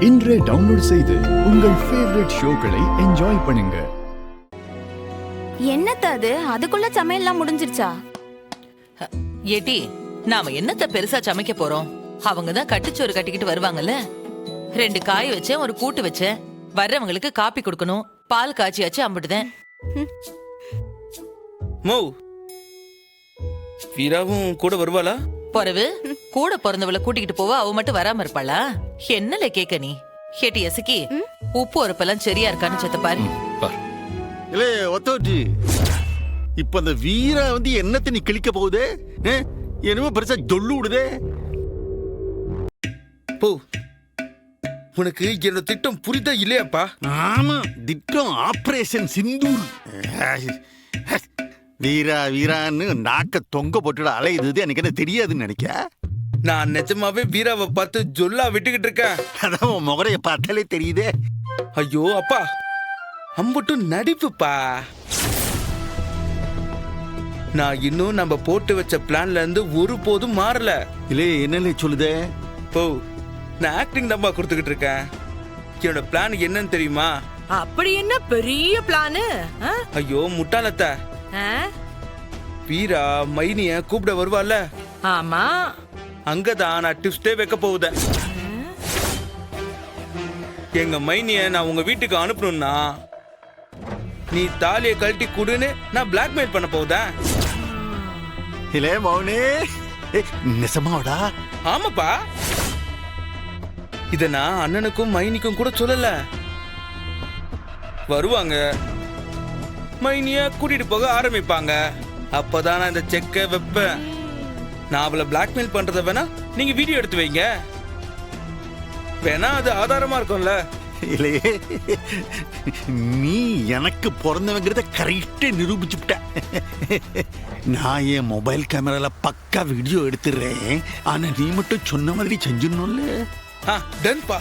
இன்றே டவுன்லோட் செய்து உங்கள் ஃபேவரட் ஷோக்களை என்ஜாய் பண்ணுங்க. என்னத்த அது அதுக்குள்ள சமையல்லாம் முடிஞ்சிருச்சா? ஏட்டி, நாம என்னத்த பெருசா சமைக்க போறோம்? அவங்க தான் கட்டுச்சோறு கட்டிக்கிட்டு வருவாங்கல்ல. 2 காய் வச்சேன், ஒரு கூட்டு வச்சேன். வர்றவங்களுக்கு காப்பி கொடுக்கணும், பால் காய்ச்சியாச்சு, அம்பிட்டுதேன். மௌ, வீராவும் கூட வருவாளா? பொறவு கூட பிறந்தவளை கூட்டிக்கிட்டு போவ, அவ மட்டும் வராம இருப்பாளா? என்னல கேக்க நீ? ஏட்டி எசுக்கி, உப்பு உரப்பெல்லாம் சரியா இருக்கான்னு செத்த பாரு. இல்ல ஒத்தோட்டி, இப்ப அந்த வீரா வந்து என்னத்தை நீ கிழிக்க போகுது? என்னமோ பெருசா ஜொல்லு விடுதே. போ, உனக்கு என்னோட திட்டம் புரிதா இல்லையாப்பா? ஆமா, திட்டம் ஆபரேஷன் சிந்தூர். வீரா வீரான்னு நாக்க தொங்க போட்டுட அலையுது. எனக்கு என்ன தெரியாதுன்னு நினைக்க? நான் நிஜமாவே வீராவை பார்த்து ஜொல்லா விட்டுக்கிட்டு இருக்கேன். அதான் உன் முகரைய பார்த்தாலே தெரியுதே. ஐயோ அப்பா, அம்புட்டு நடிப்புப்பா. நான் இன்னும் நம்ம போட்டு வச்ச பிளான்ல இருந்து ஒருபோதும் மாறல. இல்லே என்னலே சொல்லுதே? போ, நான் ஆக்டிங் டப்பா கொடுத்துக்கிட்டு இருக்கேன். என்னோட பிளான் என்னன்னு தெரியுமா? அப்படி என்ன பெரிய பிளானு? ஐயோ முட்டாளத்த, வீரா மைனிய கூப்பிட வருவாள்ல, ஆமா, அங்கதான் நான் டிப்ஸ்டே வைக்க போகுதேன். எங்க மைனிய நான் உங்க வீட்டுக்கு அனுப்பணும்னா நீ தாலியை கழட்டி குடுன்னு நான் பிளாக்மெயில் பண்ண போகுதேன். இல்லே மௌனே, நிசமாவடா? ஆமாப்பா, இத நான் அண்ணனுக்கும் மைனிக்கும் கூட சொல்லல. வருவாங்க, மைனிய கூட்டிட்டு போக ஆரம்பிப்பாங்க. அப்பதான் நான் இந்த செக்க வைப்பேன். நான் அவளை பிளாக்மெயில் பண்றத வேணா நீங்க வீடியோ எடுத்து வைங்க, வேணா அது ஆதாரமா இருக்கும்ல. இல்லையே, நீ எனக்கு பிறந்தவங்கிறத கரெக்டா நிரூபிச்சுட்ட. நான் என் மொபைல் கேமரால பக்கா வீடியோ எடுத்துடுறேன். ஆனா நீ மட்டும் சொன்ன மாதிரி செஞ்சிடணும்ல. டன்பா.